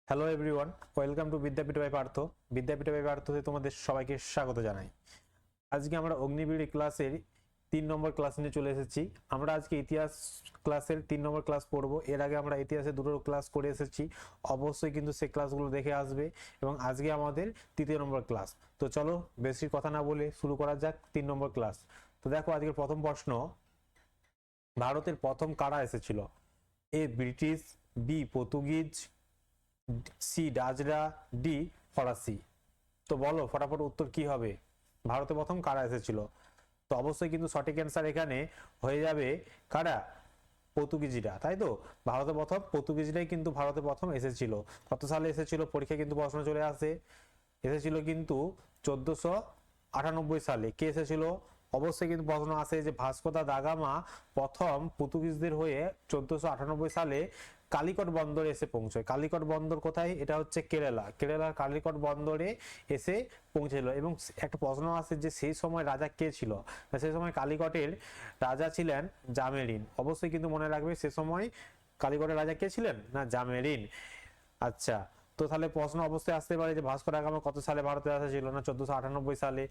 Hello everyone, welcome to Vidyapith by Partha. Vidyapith by পার্থতে তোমাদের সবাইকে স্বাগত জানাই। আজকে আমরা অগ্নিবীর ক্লাসের 3 নম্বর ক্লাস নিয়ে চলে এসেছি। আমরা আজকে ইতিহাস ক্লাসের 3 নম্বর ক্লাস পড়বো। এর আগে আমরা ইতিহাসের 2টো ক্লাস করে এসেছি, অবশ্যই কিন্তু সেই ক্লাসগুলো দেখে আসবে। এবং আজকে আমাদের 3য় নম্বর ক্লাস। তো চলো বেশি কথা না বলে শুরু করা যাক 3 নম্বর ক্লাস। তো দেখো আজকের প্রথম প্রশ্ন, ভারতের প্রথম কারা এসেছিল? A British, B Portuguese, C ডাচরা, ডি ফরাসি। তো বলো ফটাফট উত্তর কি হবে? ভারতে প্রথম কারা এসেছিল? তো অবশ্যই কিন্তু সঠিক অ্যান্সার এখানে হয়ে যাবে কারা? পর্তুগিজরা, তাই তো। ভারতে প্রথম পর্তুগিজরাই কিন্তু ভারতে প্রথম এসেছিল। কত সালে এসেছিল? পরীক্ষায় কিন্তু প্রশ্ন চলে আসে। এসেছিল কিন্তু 1498 সালে। কে এসেছিল? অবশ্যই কিন্তু প্রশ্ন আসে যে ভাস্কো দা গামা প্রথম পর্তুগিজদের হয়ে 1498 সালে কালিকট বন্দরে এসে পৌঁছয়। কালিকট বন্দর কোথায়? এটা হচ্ছে কেরালা। কেরালার কালিকট বন্দরে এসে পৌঁছেছিল। এবং একটা প্রশ্ন আসে যে সেই সময় রাজা কে ছিল? সেই সময় কালিকটের রাজা ছিলেন জামেরিন। অবশ্যই কিন্তু মনে রাখবে সে সময় কালিকটের রাজা কে ছিলেন? না, জামেরিন। আচ্ছা, তো তাহলে প্রশ্ন অবশ্যই আসতে পারে যে ভাস্কো দা গামা কত সালে ভারতে এসেছিল? না 1498 সালে।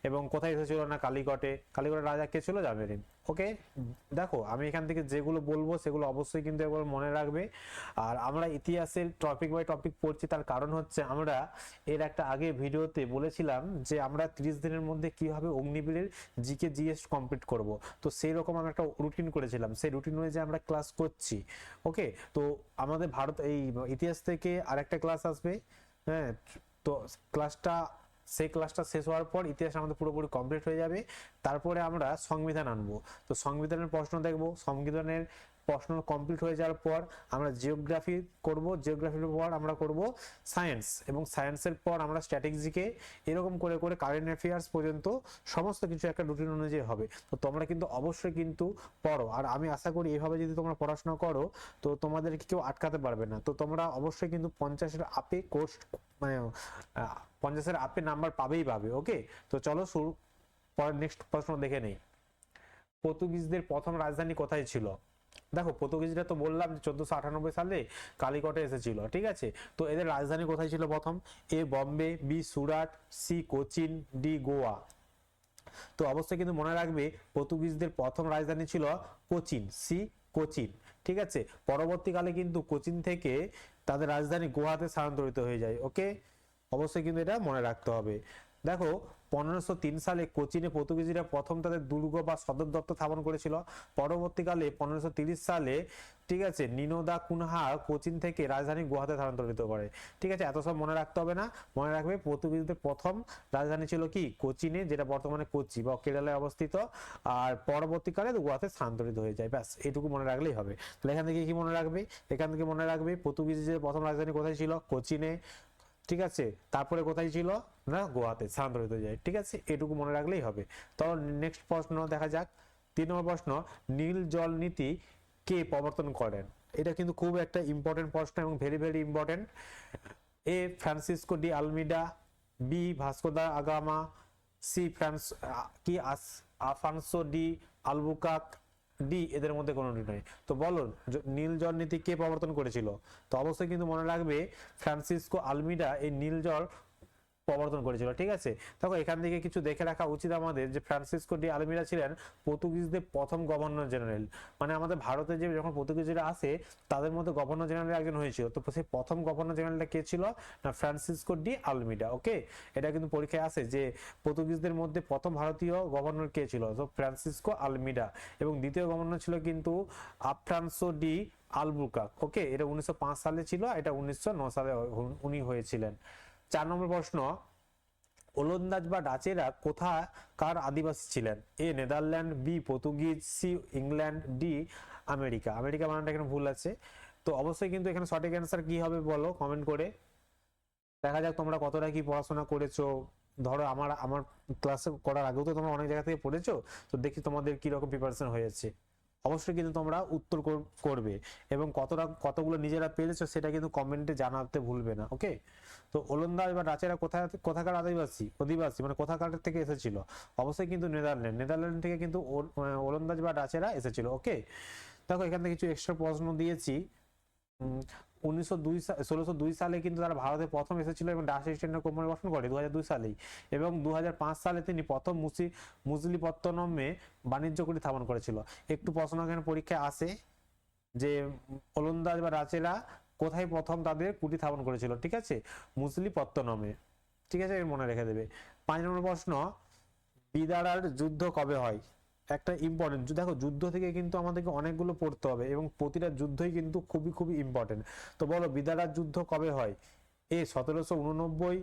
এবং কোথায় এসেছিল? না কালিকটে। কালিকটের রাজা কে ছিল? জামেরিন। ওকে, দেখো আমি এখান থেকে যেগুলো বলবো সেগুলো অবশ্যই কিন্তু একবার মনে রাখবে। আর আমরা ইতিহাসের টপিক বাই টপিক পড়ছি, তার কারণ হচ্ছে আমরা এর একটা আগে ভিডিওতে বলেছিলাম যে আমরা 30 দিনের মধ্যে কিভাবে অগ্নিবীরের জিকে জিএস কমপ্লিট করব। তো সেই রকম আমরা একটা রুটিন করেছিলাম, সেই রুটিন অনুযায়ী আমরা ক্লাস করছি। ওকে, তো আমাদের ভারত এই ইতিহাস থেকে আরেকটা ক্লাস আসবে। হ্যাঁ, তো ক্লাসটা সেই ক্লাসটা শেষ হওয়ার পর ইতিহাস আমাদের পুরোপুরি কমপ্লিট হয়ে যাবে। তারপরে আমরা সংবিধান আনবো। তো সংবিধানের প্রশ্ন দেখবো। সংবিধানের প্রশ্ন কমপ্লিট হয়ে যাওয়ার পর আমরা জিওগ্রাফি করব। জিওগ্রাফির পর আমরা করব সায়েন্স, এবং সায়েন্সের পর আমরা স্ট্র্যাটেজিকে, এরকম করে করে কারেন্ট অ্যাফেয়ার্স পর্যন্ত সমস্ত কিছু একটা রুটিন অনুযায়ী হবে। তো তোমরা কিন্তু অবশ্যই কিন্তু পড়ো। আর আমি আশা করি এভাবে যদি তোমরা পড়াশোনা করো তো তোমাদেরকে কেউ আটকাতে পারবে না। তো তোমরা অবশ্যই কিন্তু 50-এর আপে কোর্স, মানে 50-এর আপে নাম্বার পাবেই পাবে। ওকে, তো চলো শুরু। পরের নেক্সট প্রশ্ন দেখে নেই। পর্তুগিজদের প্রথম রাজধানী কোথায় ছিল? দেখো পর্তুগিজরা তো বললাম যে 1498 সালে কালিকটে এসেছিল, ঠিক আছে। তো এদের রাজধানী কোথায় ছিল প্রথম? A Bombay, B Surat, C Cochin, D Goa. তো অবশ্যই কিন্তু মনে রাখবে পর্তুগিজদের প্রথম রাজধানী ছিল কোচিন, সি কোচিন, ঠিক আছে। পরবর্তীকালে কিন্তু কোচিন থেকে তাদের রাজধানী গোয়াতে স্থানান্তরিত হয়ে যায়। ওকে, অবশ্যই কিন্তু এটা মনে রাখতে হবে। দেখো 1503 সালে কোচিনে পর্তুগিজরা প্রথম তাদের দুর্গ বা সদর দপ্তর স্থাপন করেছিল। পরবর্তীকালে 1530 সালে, ঠিক আছে, নিনো দা কুনহা কোচিন থেকে রাজধানী গোয়াতে স্থানান্তরিত করে। ঠিক আছে, এত সব মনে রাখতে হবে না। মনে রাখবে পর্তুগিজদের প্রথম রাজধানী ছিল কি? কোচিনে, যেটা বর্তমানে কোচি বা কেরালায় অবস্থিত। আর পরবর্তীকালে গোয়াতে স্থানান্তরিত হয়ে যায়। ব্যাস এটুকু মনে রাখলেই হবে। তাহলে এখান থেকে কি মনে রাখবে? এখান থেকে মনে রাখবে পর্তুগিজদের প্রথম রাজধানী কোথায় ছিল? কোচিনে, ঠিক আছে। তারপরে কোথায় ছিল? না গোয়াতে স্থানান্তরিত হয়ে যায়। ঠিক আছে, এটুকু মনে রাখলেই হবে। তো নেক্সট প্রশ্ন দেখা যাক। 3 নম্বর প্রশ্ন, নীল জল নীতি কে প্রবর্তন করেন? এটা কিন্তু খুব একটা ইম্পর্টেন্ট প্রশ্ন এবং very very important. A Francisco de Almeida, B Vasco da Gama, C Afonso de Albuquerque, D এদের মধ্যে কোনটি নয়। তো বলো নীল জল নীতি কে প্রবর্তন করেছিল? তো অবশ্যই কিন্তু মনে রাখবে ফ্রান্সিসকো আলমিডা এই নীল জল প্রবর্তন করেছিল। ঠিক আছে, দেখো এখান থেকে কিছু দেখে রাখা উচিত আমাদের যে ফ্রান্সিসকো ডি আলমিরা ছিলেন পর্তুগিজদের প্রথম গভর্নর জেনারেল। মানে আমাদের ভারতে যে যখন পর্তুগিজরা আসে তাদের মধ্যে গভর্নর জেনারেল একজন হয়েছিল। তো সেই প্রথম গভর্নর জেনারেলটা কে ছিল? না ফ্রান্সিসকো ডি আলমিডা। ওকে, এটা কিন্তু পরীক্ষায় আসে যে পর্তুগিজদের মধ্যে প্রথম ভারতীয় গভর্নর কে ছিল? তো ফ্রান্সিসকো আলমিডা। এবং দ্বিতীয় গভর্নর ছিল কিন্তু আফ্রানসো ডি আলবুকাক। ওকে, এটা 1905 সালে ছিল, এটা 1909 সালে উনি হয়েছিলেন। 4 নম্বর প্রশ্ন, ওলন্দাজ বা ডাচেরা কোথাকার আদিবাসী ছিলেন? A Netherland, B Portuguese, C England, D America. America বানানটা এখানে ভুল আছে। তো অবশ্যই কিন্তু এখানে সঠিক অ্যান্সার কি হবে বলো কমেন্ট করে। দেখা যাক তোমরা কতটা কি পড়াশোনা করেছো। ধরো আমার আমার ক্লাসে করার আগেও তো তোমরা অনেক জায়গা থেকে পড়েছো। তো দেখি তোমাদের কি রকম প্রিপারেশন হয়েছে। অবশ্যই কিন্তু তোমরা উত্তর করবে এবং কতগুলো নিজেরা পেরেছো সেটা কিন্তু কমেন্টে জানাতে ভুলবে না। ওকে, তো ওলন্দাজ বা ডাচেরা কোথাকার অধিবাসী মানে কোথাকার থেকে এসেছিল? অবশ্যই কিন্তু নেদারল্যান্ড থেকে কিন্তু ওলন্দাজ বা ডাচেরা এসেছিল। ওকে, দেখো এখান থেকে কিছু এক্সট্রা প্রশ্ন দিয়েছি। 1602 সালে কিন্তু তারা ভারতে প্রথম এসেছিল এবং ডাচ ইস্ট ইন্ডিয়া কোম্পানি গঠন করে 2002 সালেই, এবং 2005 সালে তিনি প্রথম মুসলিপত্তনমে বাণিজ্য কুঠি স্থাপন করেছিল। একটু প্রশ্ন এখানে পরীক্ষায় আসে যে ওলন্দাজ বা রাজেরা কোথায় প্রথম তাদের কুঠি স্থাপন করেছিল, ঠিক আছে, মুসলিপত্তনমে, ঠিক আছে, মনে রেখে দেবে। 5 নম্বর প্রশ্ন, বিদারার যুদ্ধ কবে হয়? একটা ইম্পর্টেন্ট, দেখো যুদ্ধ থেকে কিন্তু আমাদেরকে অনেকগুলো পড়তে হবে এবং প্রতিটা যুদ্ধই কিন্তু খুবই খুবই ইম্পর্টেন্ট। তো বলো বিদারার যুদ্ধ কবে হয়? এ 1789,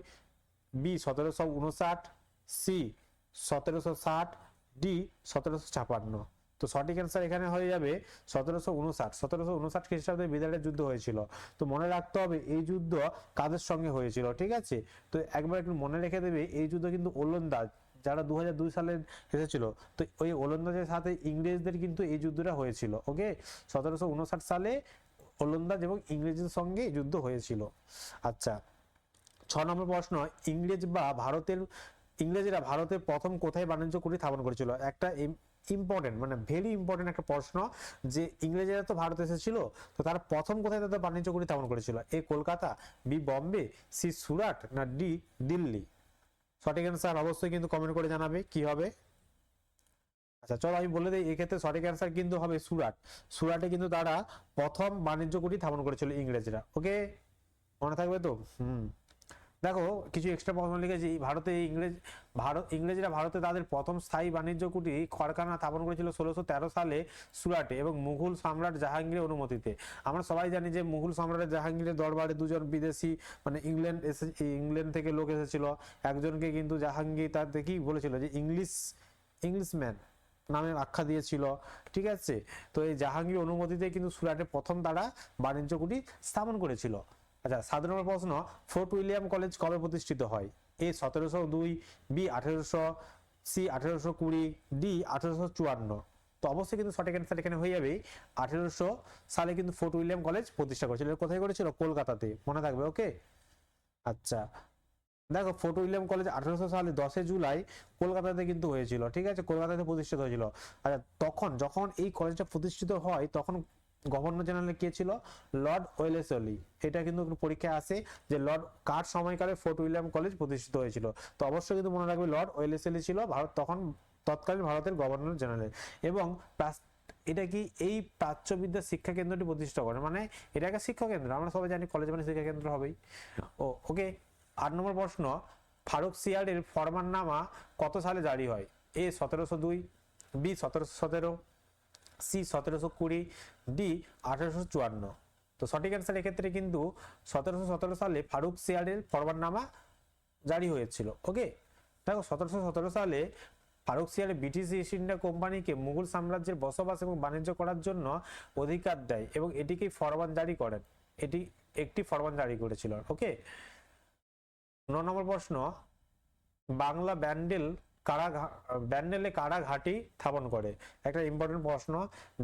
বি 1759, সি 1760, ডি 1756। তো সঠিক অ্যান্সার এখানে হয়ে যাবে 1759 খ্রিস্টাব্দে বিদারের যুদ্ধ হয়েছিল। তো মনে রাখতে হবে এই যুদ্ধ কাদের সঙ্গে হয়েছিল, ঠিক আছে। তো একবার একটু মনে রেখে দেবে এই যুদ্ধ কিন্তু ওলন্দাজ যারা 2002 সালে এসেছিল, তো ওই ওলন্দাজের সাথে ইংরেজদের কিন্তু এই যুদ্ধটা হয়েছিল। ওকে, 1759 সালে ওলন্দাজ এবং ইংরেজদের সঙ্গে এই যুদ্ধ হয়েছিল। আচ্ছা, 6 নম্বর প্রশ্ন, ইংরেজরা ভারতের প্রথম কোথায় বাণিজ্য কুঠি স্থাপন করেছিল? একটা ইম্পর্টেন্ট, মানে ভেরি ইম্পর্টেন্ট একটা প্রশ্ন, যে ইংরেজরা তো ভারতে এসেছিল, তো তারা প্রথম কোথায় তাদের বাণিজ্য কুঠি স্থাপন করেছিল? এ কলকাতা, বি বম্বে, সি সুরাট, না ডি দিল্লি? সঠিক অ্যান্সার অবশ্যই কিন্তু কমেন্ট করে জানাবে কি হবে। আচ্ছা চলো আমি বলে দিই, এক্ষেত্রে সঠিক অ্যান্সার কিন্তু হবে সুরাট। সুরাটে কিন্তু তারা প্রথম বাণিজ্য কুঠি স্থাপন করেছিল ইংরেজরা। ওকে, মনে থাকবে তো? দেখো কিছু এক্সট্রা প্রশ্ন লিখেছি। ইংরেজরা ভারতে তাদের প্রথম স্থায়ী বাণিজ্য কুঠি কারখানা স্থাপন করেছিল 1613 সালে সুরাটে এবং মুঘল সম্রাট জাহাঙ্গীরের অনুমতিতে। আমরা সবাই জানি যে মুঘল সম্রাট জাহাঙ্গীরের দরবারে দুজন বিদেশি, মানে ইংল্যান্ড থেকে লোক এসেছিল। একজনকে কিন্তু জাহাঙ্গীর তার দেখি বলেছিল যে ইংলিশম্যান নামে আখ্যা দিয়েছিল, ঠিক আছে। তো এই জাহাঙ্গীর অনুমতিতে কিন্তু সুরাটে প্রথম তারা বাণিজ্য কুঠি স্থাপন করেছিল। আচ্ছা 7 নম্বর প্রশ্ন, ফোর্ট উইলিয়াম কলেজ কবে প্রতিষ্ঠিত হয়? এ 1702, বি 1800, সি 1820, ডি 1854। তো অবশ্যই কিন্তু সঠিক অ্যান্সার এখানে হয়ে যাবে 1800 সালে কিন্তু ফোর্ট উইলিয়াম কলেজ প্রতিষ্ঠা করেছিল। কোথায় করেছিল? কলকাতাতে, মনে থাকবে। ওকে, আচ্ছা দেখো ফোর্ট উইলিয়াম কলেজ 1800 সালে 10 জুলাই কলকাতাতে কিন্তু হয়েছিল, ঠিক আছে, কলকাতাতে প্রতিষ্ঠিত হয়েছিল। আচ্ছা তখন যখন এই কলেজটা প্রতিষ্ঠিত হয় তখন গভর্নর জেনারেল কে ছিল? Lord Wellesley. এটা কিন্তু পরীক্ষায় আসে যে লর্ড কার সময়কালে ফোর্ট উইলিয়াম কলেজ প্রতিষ্ঠিত হয়েছিল। তো অবশ্যই কিন্তু মনে রাখবে লর্ড ওয়েলেসলি ছিল তখন তৎকালীন ভারতের গভর্নর জেনারেল। এবং এটা কি এই প্রাচ্যবিদ্যা শিক্ষা কেন্দ্রটি প্রতিষ্ঠা করে, মানে এটা একটা শিক্ষা কেন্দ্র। আমরা সবাই জানি কলেজ মানে শিক্ষা কেন্দ্র হবেই। ওকে, 8 নম্বর প্রশ্ন, ফারুক সিয়ারের ফরমাননামা কত সালে জারি হয়? এ 1702, বি 1717, সি 1720, ডি 1854। তো সঠিক অ্যান্সার এক্ষেত্রে কিন্তু 1717 সালে ফারুক সিয়ারের ফরমাননামা জারি হয়েছিল। ওকে, দেখো 1717 সালে ফারুক সিয়ার ব্রিটিশ ইস্ট ইন্ডিয়া কোম্পানিকে মুঘল সাম্রাজ্যের বসবাস এবং বাণিজ্য করার জন্য অধিকার দেয় এবং এটিকে ফরমান জারি করেন। এটি একটি ফরমান জারি করেছিল। ওকে, 9 নম্বর প্রশ্ন, বাংলা ব্যান্ডেলে কারা ঘাঁটি স্থাপন করে? একটা ইম্পর্টেন্ট প্রশ্ন।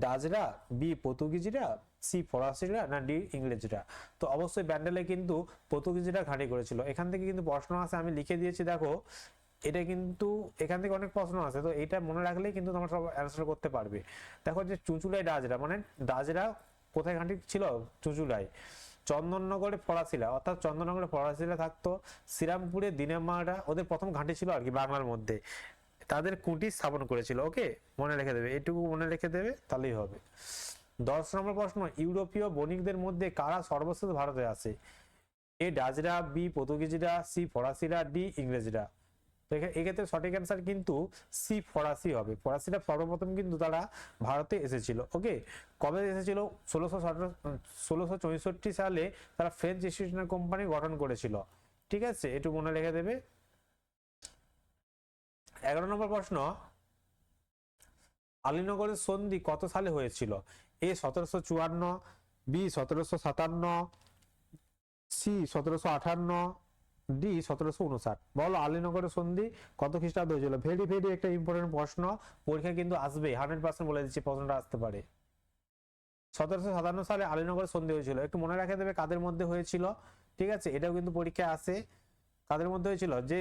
ডাচরা, বি পর্তুগিজরা, সি ফরাসিরা, না ডি ইংরেজরা? তো অবশ্যই ব্যান্ডেলে কিন্তু পর্তুগিজরা ঘাঁটি করেছিল। এখান থেকে কিন্তু প্রশ্ন আছে, আমি লিখে দিয়েছি দেখো। এটা কিন্তু এখান থেকে অনেক প্রশ্ন আছে, তো এটা মনে রাখলেই কিন্তু তোমরা সব অ্যান্সার করতে পারবে। দেখো যে চুঁচুড়ায় ডাচরা, মানে ডাচরা কোথায় ঘাঁটি ছিল? চুঁচুড়ায়। চন্দননগরে ফরাসিরা, অর্থাৎ চন্দননগরে ফরাসিরা থাকতো। শ্রীরামপুরে দিনেমারা ওদের প্রথম ঘাঁটি ছিল আর কি বাংলার মধ্যে, তাদের কুটি স্থাপন করেছিল। ওকে, মনে রেখে দেবে, এটুকু মনে রেখে দেবে তাহলেই হবে। 10 নম্বর প্রশ্ন, ইউরোপীয় বণিকদের মধ্যে কারা সর্বশেষ ভারতে আসে? এ ডাচরা, বি পর্তুগিজরা, সি ফরাসিরা, ডি ইংরেজরা? তো এক্ষেত্রে সঠিক অ্যান্সার কিন্তু সি ফরাসি হবে। ফরাসিরা সর্বপ্রথম কিন্তু তারা ভারতে এসেছিল। ওকে, কবে এসেছিল? 1664 সালে তারা ফ্রেঞ্চ ইস্ট ইন্ডিয়া কোম্পানি গঠন করেছিল, ঠিক আছে, একটু মনে রেখে দেবে। 11 নম্বর প্রশ্ন, আলীনগরের সন্ধি কত সালে হয়েছিল? এ 1754, বি 1757, সি 1758, ডি 1759। বলো আলীনগরের সন্ধি কত খ্রিস্টাব্দে হয়েছিল? ভেরি ভেরি একটা ইম্পর্টেন্ট প্রশ্ন, পরীক্ষা কিন্তু আসবে, 100% বলে দিচ্ছি প্রশ্নটা আসতে পারে। 1757 সালে আলীনগরের সন্ধি হয়েছিল। একটু মনে রাখে দেবে কাদের মধ্যে হয়েছিল, ঠিক আছে, এটাও কিন্তু পরীক্ষায় আসে। কাদের মধ্যে হয়েছিল? যে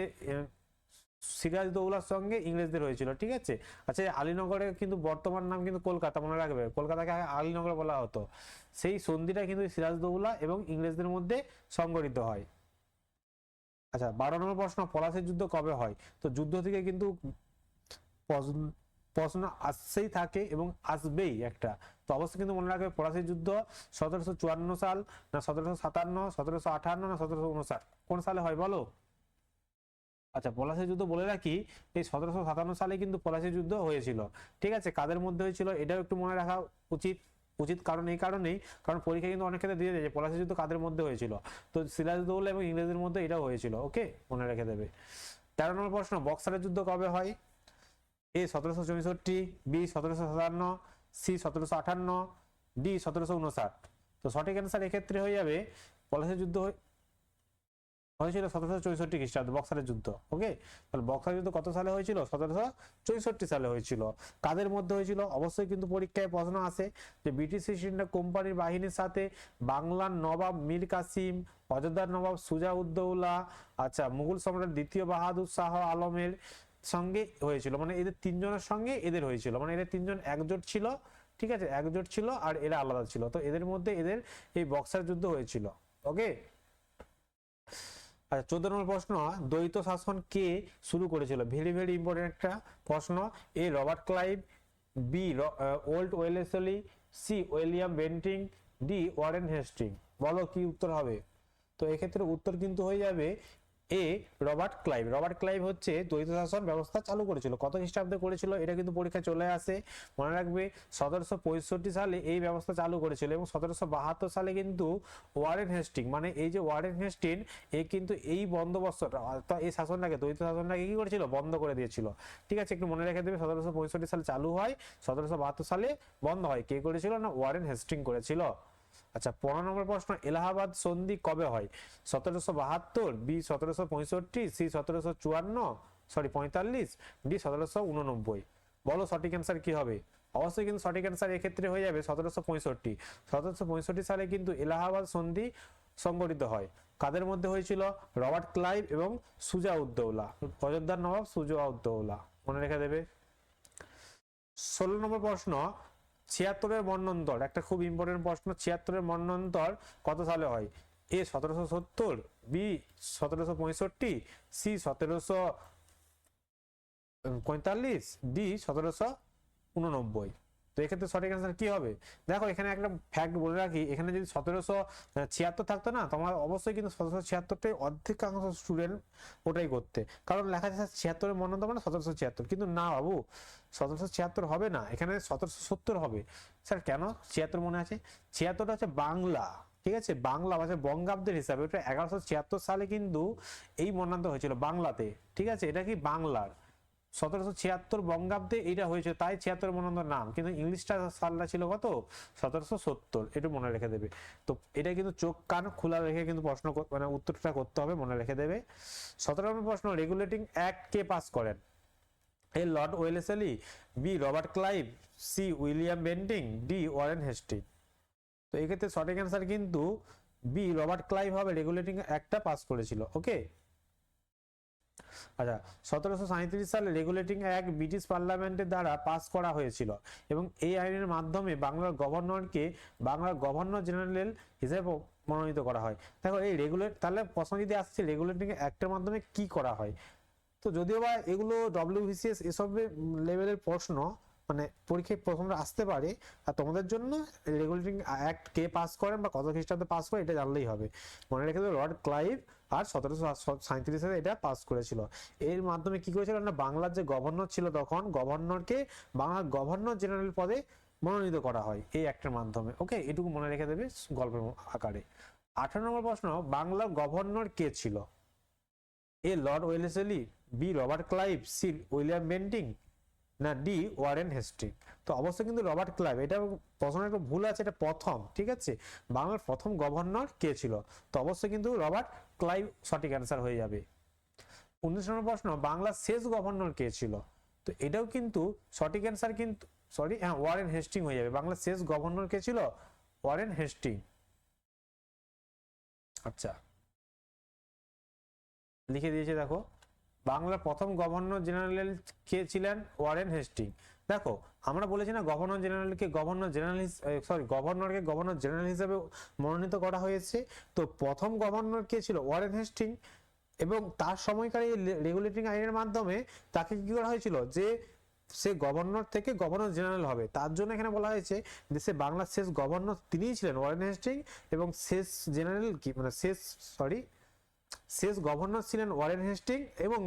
সিরাজদৌলার সঙ্গে ইংরেজদের হয়েছিল, ঠিক আছে। আচ্ছা, আলীনগরের কিন্তু বর্তমান নাম কিন্তু কলকাতা, মনে রাখবে, কলকাতাকে আগে আলীনগর বলা হতো। সেই সন্ধিটা কিন্তু সিরাজদৌলা এবং ইংরেজদের মধ্যে সংঘটিত হয়। আচ্ছা, 12 নম্বর প্রশ্ন, পলাশীর যুদ্ধ কবে হয়? তো যুদ্ধ থেকে কিন্তু প্রশ্ন আসছেই থাকে এবং আসবেই একটা। তো অবশ্যই কিন্তু মনে রাখবে, পলাশীর যুদ্ধ 1754 সাল, না 1757, 1758, না 1759 কোন সালে হয় বলো? আচ্ছা, পলাশী যুদ্ধ বলে রাখি, এই 1757 সালে কিন্তু পলাশী যুদ্ধ হয়েছিল, ঠিক আছে। কাদের মধ্যে হয়েছিল এটাও একটু মনে রাখা উচিত। উচিত কারণ এই কারণেই, কারণ পরীক্ষা কিন্তু অনেক ক্ষেত্রে দিয়ে দেয় যে পলাশী যুদ্ধ কাদের মধ্যে হয়েছিল। তো সিরাজদৌল্লা এবং ইংরেজদের মধ্যে এটাও হয়েছিল, ওকে, মনে রেখে দেবে। 13 নম্বর প্রশ্ন, বক্সারের যুদ্ধ কবে হয়? এ 1764, বি 1757, সি 1758, ডি 1759। তো সঠিক অ্যান্সার এক্ষেত্রে হয়ে যাবে, পলাশীর যুদ্ধ হয়েছিল 1764 খ্রিস্টাব্দে, বক্সারের যুদ্ধ, ওকে। তাহলে বক্সার যুদ্ধ কত সালে হয়েছিল? 1764 সালে হয়েছিল। কাদের মধ্যে হয়েছিল? অবশ্যই কিন্তু পরীক্ষায় প্রশ্ন আসে যে ব্রিটিশ ইস্ট ইন্ডিয়া কোম্পানির বাহিনীর সাথে বাংলার নবাব মীর কাসিম, অযোধ্যার নবাব সুজা-উদ-দৌলা, আচ্ছা, মুঘল সম্রাট দ্বিতীয় বাহাদুর শাহ আলমের সঙ্গে হয়েছিল, মানে এদের তিনজনের সঙ্গে এদের হয়েছিল, মানে এদের তিনজন একজোট ছিল, ঠিক আছে, একজোট ছিল আর এরা আলাদা ছিল। তো এদের মধ্যে এদের এই বক্সার যুদ্ধ হয়েছিল, ওকে। আচ্ছা, 14 নম্বর প্রশ্ন, দ্বৈত শাসন কে শুরু করেছিল? ভেরি ভেরি ইম্পর্টেন্ট একটা প্রশ্ন। A Robert Clive, B Lord Wellesley, C William Bentinck, D Warren Hastings. বলো কি উত্তর হবে? তো এক্ষেত্রে উত্তর কিন্তু হয়ে যাবে এ রবার্ট ক্লাইভ। রবার্ট ক্লাইভ হচ্ছে দ্বৈত শাসন ব্যবস্থা চালু করেছিল। কত খ্রিস্টাব্দে করেছিল এটা কিন্তু পরীক্ষা চলে আসে, মনে রাখবে। 1765 সালে এই ব্যবস্থা চালু করেছিল এবং 1772 সালে কিন্তু ওয়ারেন হেস্টিং, মানে এই যে ওয়ারেন হেস্টিং, এ কিন্তু এই বন্দোবস্তটা অর্থাৎ এই শাসনটাকে, দ্বৈত শাসনটাকে কি করেছিল? বন্ধ করে দিয়েছিল, ঠিক আছে। একটু মনে রেখে দেবে, 1765 সালে চালু হয়, 1772 সালে বন্ধ হয়। কে করেছিল? না ওয়ারেন হেস্টিং করেছিল। আচ্ছা, 15 নম্বর প্রশ্ন, এলাহাবাদ সন্ধি কবে হয়? 1772, বি 1765, সি 1745, ডি 1789। বলো সঠিক অ্যান্সার কি হবে? অবশ্যই কিন্তু সঠিক অ্যান্সার এক্ষেত্রে হয়ে যাবে 1765। 1765 সালে কিন্তু এলাহাবাদ সন্ধি সংগঠিত হয়। কাদের মধ্যে হয়েছিল? রবার্ট ক্লাইভ এবং সুজা-উদ-দৌলা, অযোধ্যার নবাব সুজা-উদ-দৌলা, মনে রেখে দেবে। 16 নম্বর প্রশ্ন, 76-এর মন্বন্তর, একটা খুব ইম্পর্টেন্ট প্রশ্ন। 76-এর মন্বন্তর কত সালে হয়? এ 1770, বি 1765, সি 1745, ডি 1789। তো এক্ষেত্রে সঠিক অ্যান্সার কি হবে? দেখো, এখানে একটা ফ্যাক্ট বলে রাখি, এখানে যদি 1776 থাকতো না, তোমার অবশ্যই কিন্তু 1776টাই অর্ধেকাংশ স্টুডেন্ট ওটাই করতে, কারণ লেখা আছে 76-এর মন্বন্তর মানে 1776, কিন্তু না বাবু, 1776 হবে না, এখানে 1770 হবে। স্যার কেন 76 মনে আছে? 76টা হচ্ছে বাংলা, ঠিক আছে, বাংলা ভাষা বঙ্গাব্দের হিসাবে ওটা 1176 সালে কিন্তু এই মন্বন্তর হয়েছিল বাংলাতে, ঠিক আছে, এটা কি বাংলার 1776 বঙ্গাব্দে এটা হয়েছে, তাই 76 মন্বন্তর নাম, কিন্তু ইংলিশটা সালটা ছিল কত? 1770, এটা মনে রেখে দেবে। তো এটা কিন্তু চোখ কান খোলা রেখে কিন্তু প্রশ্ন মানে উত্তরটা করতে হবে, মনে রেখে দেবে। 17 নম্বর প্রশ্ন, রেগুলেটিং অ্যাক্ট কে পাস করেন? A Lord Wellesley, B Robert Clive, C William Bentinck, D Warren Hastings. তো এই ক্ষেত্রে সঠিক অ্যান্সার কিন্তু বি রবার্ট ক্লাইভ হবে, রেগুলেটিং অ্যাক্টটা পাস করেছিল, ওকে। আচ্ছা, 1737 সালে রেগুলেটিং অ্যাক্ট ব্রিটিশ পার্লামেন্টের দ্বারা পাস করা হয়েছিল এবং এই আইনের মাধ্যমে বাংলার গভর্নরকে বাংলার গভর্নর জেনারেল হিসেবে মনোনীত করা হয়। দেখো, এই রেগুলেট, তাহলে প্রশ্ন যদি আসছে রেগুলেটিং অ্যাক্টের মাধ্যমে কি করা হয়, তো যদিও বা এগুলো ডব্লিউবিসিএস এসব লেভেলের প্রশ্ন, মানে পরীক্ষায় প্রথমে আসতে পারে, আর তোমাদের জন্য রেগুলেটিং অ্যাক্ট কে পাস করেন বা কত খ্রিস্টাব্দে পাস করে এটা জানলেই হবে। মনে রেখে দেবে, লর্ড ক্লাইভ আর 1737 সালে এটা পাস করেছিল। এর মাধ্যমে কি করেছিল না, বাংলার যে গভর্নর ছিল তখন, গভর্নরকে বাংলার গভর্নর জেনারেল পদে মনোনীত করা হয় এই অ্যাক্টের মাধ্যমে, ওকে, এটুকু মনে রেখে দেবে গল্পের আকারে। 18 নম্বর প্রশ্ন, বাংলার গভর্নর কে ছিল? A Lord Wellesley, B Robert Clive, C William Bentinck, না ডি ওয়ারেন হেস্টিং। তো অবশ্যই কিন্তু রবার্ট ক্লাইভ, এটা প্রশ্ন একটু ভুল আছে, এটা প্রথম, ঠিক আছে, বাংলার প্রথম গভর্নর কে ছিল? তো অবশ্যই কিন্তু রবার্ট ক্লাইভ সঠিক অ্যান্সার হয়ে যাবে। 19 নম্বর প্রশ্ন, বাংলার শেষ গভর্নর কে ছিল? তো এটাও কিন্তু সঠিক অ্যান্সার কিন্তু সরি, হ্যাঁ, ওয়ারেন হেস্টিং হয়ে যাবে। বাংলার শেষ গভর্নর কে ছিল? Warren Hastings. আচ্ছা, লিখে দিয়েছে দেখো, বাংলার প্রথম গভর্নর জেনারেল কে ছিলেন? Warren Hastings. দেখো আমরা বলেছি না গভর্নরকে গভর্নর জেনারেল হিসেবে মনোনীত করা হয়েছে। তো প্রথম গভর্নর কে ছিল? Warren Hastings. এবং তার সময়কার এই রেগুলেটিং আইনের মাধ্যমে তাকে কি করা হয়েছিল যে সে গভর্নর থেকে গভর্নর জেনারেল হবে। তার জন্য এখানে বলা হয়েছে দেশে বাংলার শেষ গভর্নর তিনিই ছিলেন, ওয়ারেন হেস্টিং। এবং শেষ জেনারেল কি মানে শেষ গভর্নর ছিলেন ওয়ারেন হেস্টিং। এবং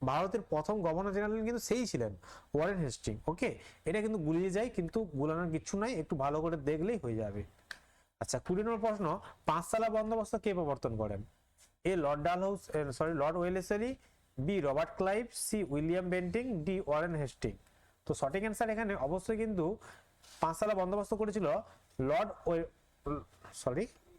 ভারতের প্রথম গভর্নর জেনারেল কিন্তু সেই ছিলেন ওয়ারেন হেস্টিং। ওকে, এটা কিন্তু গুলিয়ে যায়, কিন্তু গুলানোর কিছু নাই, একটু ভালো করে দেখলেই হয়ে যাবে। আচ্ছা, 20 নম্বর প্রশ্ন, পাঁচসালা বন্দোবস্ত কে প্রবর্তন করেন? A Lord Wellesley, B Robert Clive, C William Bentinck, D Warren Hastings. তো সঠিক অ্যান্সার এখানে অবশ্যই কিন্তু পাঁচসালা বন্দোবস্ত করেছিল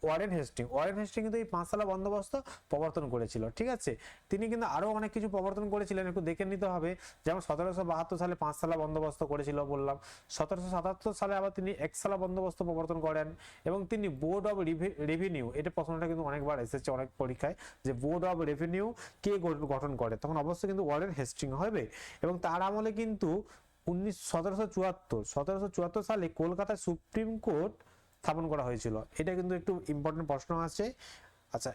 ওয়ারেন হেস্টিং। ওয়ারেন হেস্টিং কিন্তু এই পাঁচসালা বন্দোবস্ত প্রবর্তন করেছিল। ঠিক আছে, তিনি কিন্তু আরো অনেক কিছু প্রবর্তন করেছিলেন, একটু দেখে নিতে হবে। যেমন 1772 সালে পাঁচসালা বন্দোবস্ত করেছিল বললাম। 1777 সালে আবার তিনি একসালা বন্দোবস্ত প্রবর্তন করেন। এবং তিনি বোর্ড অফ রেভিনিউ, এটা প্রশ্নটা কিন্তু অনেকবার এসেছে অনেক পরীক্ষায়, যে বোর্ড অফ রেভিনিউ কে গঠন করে? তখন অবশ্যই কিন্তু ওয়ারেন হেস্টিং হবে। এবং তার আমলে কিন্তু 1774 সালে কলকাতায় সুপ্রিম কোর্ট স্থাপন করা হয়েছিল। এটা কিন্তু একটু ইম্পর্টেন্ট প্রশ্ন আছে। আচ্ছা,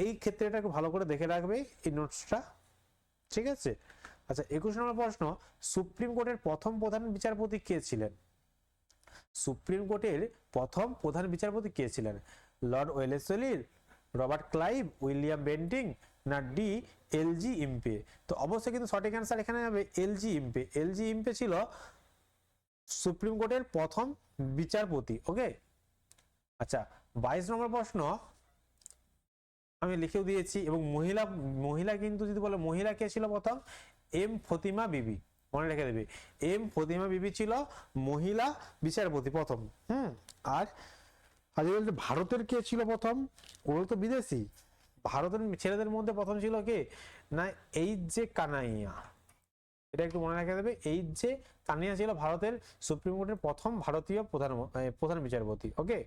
এই ক্ষেত্রে এটা একটু ভালো করে দেখে রাখবে এই নোটসটা। ঠিক আছে। আচ্ছা, 21 নম্বর প্রশ্ন, সুপ্রিম কোর্টের প্রথম প্রধান বিচারপতি কে ছিলেন? সুপ্রিম কোর্টের প্রথম প্রধান বিচারপতি কে ছিলেন? Lord Wellesley, Robert Clive, William Bentinck, না ডি এলজি ইম্পে? তো অবশ্যই কিন্তু সঠিক অ্যান্সার এখানে হবে এলজি ইম্পে। এলজি ইম্পে ছিল সুপ্রিম কোর্টের প্রথম বিচারপতি। ওকে। আচ্ছা, 22 নম্বর প্রশ্ন আমি লিখেও দিয়েছি। এবং মহিলা কিন্তু যদি বলে মহিলা কে ছিল প্রথম? এম ফতিমা বিবি, মনে রেখে দেবে। এম ফতিমা বিবি ছিল মহিলা বিচারপতি প্রথম। আর ভারতের কে ছিল প্রথম? ওগুলো তো বিদেশি। ভারতের ছেলেদের মধ্যে প্রথম ছিল কে? না এইচ জে কানাইয়া। এটা একটু মনে রাখা দেবে। এইচ জে কানাইয়া ছিল ভারতের সুপ্রিম কোর্টের প্রথম ভারতীয় প্রধান বিচারপতি। ওকে।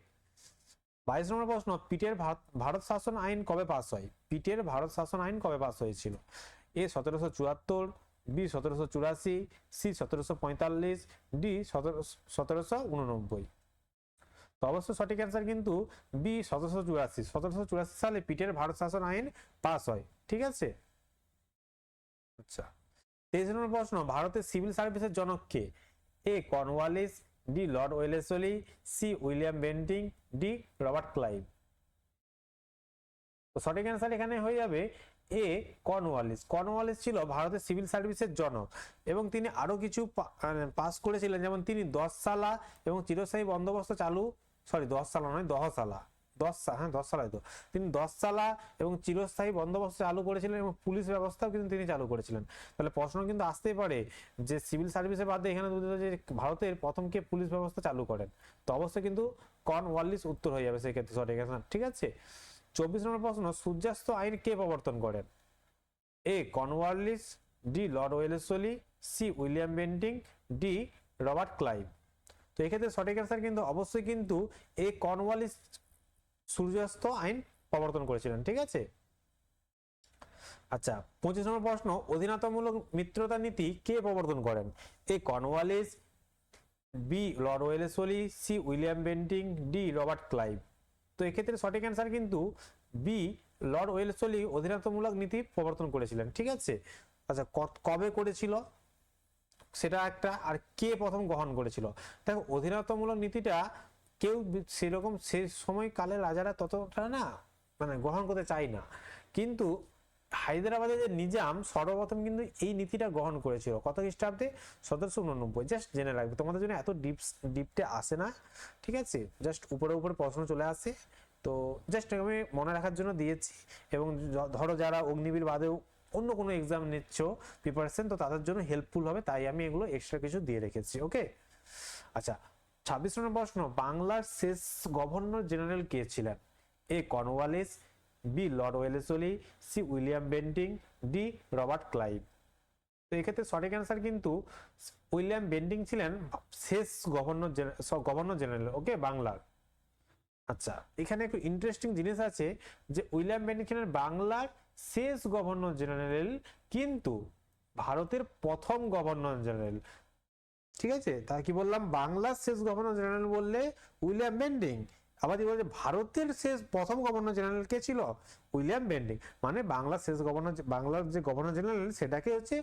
22 নম্বর প্রশ্ন, পিটের ভারত শাসন আইন কবে পাস হয়? পিটের ভারত শাসন আইন কবে পাস হয়েছিল? এ 1774, বি 1784, সি 1745, ডি 1789। তো অবশ্যই সঠিক অ্যান্সার কিন্তু বি 1784। 1784 সালে পিটের ভারত শাসন আইন পাস হয়। ঠিক আছে। আচ্ছা, 23 নম্বর প্রশ্ন, ভারতের সিভিল সার্ভিসের জনক কে? A Cornwallis, D Lord Wellesley, C William Bentinck, D Robert Clive. তো সঠিক অ্যান্সার এখানে হয়ে যাবে এ কর্নওয়ালিস। কর্নওয়ালিস ছিল ভারতের সিভিল সার্ভিসের জনক। এবং তিনি আরো কিছু পাস করেছিলেন, যেমন তিনি 10 সালা এবং চিরস্থায়ী বন্দোবস্ত 10 সালা নয় 10 সালা, 10 সালায় তো তিনি 10 সালা এবং চিরস্থায়ী বন্দোবস্ত চালু করেছিলেন। এবং পুলিশ ব্যবস্থাও কিন্তু তিনি চালু করেছিলেন। তাহলে প্রশ্ন কিন্তু আসতেই পারে যে সিভিল সার্ভিসের বাদে এখানে যে ভারতের প্রথম কে পুলিশ ব্যবস্থা চালু করেন? তো অবশ্যই কিন্তু কর্নওয়ালিস উত্তর হয়ে যাবে সেক্ষেত্রে সঠিক অ্যান্সার। ঠিক আছে। 24 নম্বর প্রশ্ন, সূর্যাস্ত আইন কে প্রবর্তন করেন? A Cornwallis, D Lord Wellesley, C William Bentinck, D Robert Clive. তো এক্ষেত্রে সঠিক অ্যান্সার কিন্তু অবশ্যই কিন্তু এ কর্নওয়ালিস সূর্যাস্ত আইন প্রবর্তন করেছিলেন। ঠিক আছে। আচ্ছা, 25 নম্বর প্রশ্ন, অধীনতামূলক মিত্রতা নীতি কে প্রবর্তন করেন? A Cornwallis, B Lord Wellesley, C William Bentinck, D Robert Clive. তো এক্ষেত্রে সঠিক অ্যান্সার কিন্তু বি লর্ড ওয়েলেসলি অধীনতামূলক নীতি প্রবর্তন করেছিলেন। ঠিক আছে। আচ্ছা, কবে করেছিল সেটা একটা, আর কে প্রথম গ্রহণ করেছিল? দেখো, অধীনতামূলক নীতিটা কেউ সেরকম সে সময় কালের রাজারা ততটা না গ্রহণ করতে চায় না, কিন্তু হায়দ্রাবাদের যে নিজাম সর্বপ্রথম কিন্তু এই নীতিটা গ্রহণ করেছিল। কত খ্রিস্টাব্দে? 1789। জাস্ট জেনে রাখবে, তোমাদের জন্য এত ডিপটে আসে না। ঠিক আছে, জাস্ট উপরে উপরে প্রশ্ন চলে আসে। তো জাস্ট আমি মনে রাখার জন্য দিয়েছি। এবং ধরো যারা অগ্নিবীর বাদেও অন্য কোনো এক্সাম নিচ্ছ প্রিপারেশন, তো তাদের জন্য হেল্পফুল হবে, তাই আমি এগুলো এক্সট্রা কিছু দিয়ে রেখেছি। ওকে। আচ্ছা, 26 নম্বর প্রশ্ন, বাংলার শেষ গভর্নর জেনারেল কে ছিলেন? A Cornwallis, B Lord Wellesley, C William Bentinck, D Robert Clive. তো এক্ষেত্রে সঠিক অ্যান্সার কিন্তু উইলিয়াম বেন্টিং ছিলেন শেষ গভর্নর জেনারেল। ওকে, বাংলার। আচ্ছা, এখানে একটু ইন্টারেস্টিং জিনিস আছে যে উইলিয়াম বেন্টিং ছিলেন বাংলার শেষ গভর্নর জেনারেল, কিন্তু ভারতের প্রথম গভর্নর জেনারেল। ঠিক আছে, তা কি বললাম, বাংলার শেষ গভর্নর জেনারেল বললে উইলিয়াম বেন্টিং, আবার কি বলছে ভারতের শেষ প্রথম গভর্নর জেনারেল কে ছিল, উইলিয়াম বেন্টিং। মানে বাংলার শেষ গভর্নর, বাংলার যে গভর্নর জেনারেল সেটাকে হচ্ছে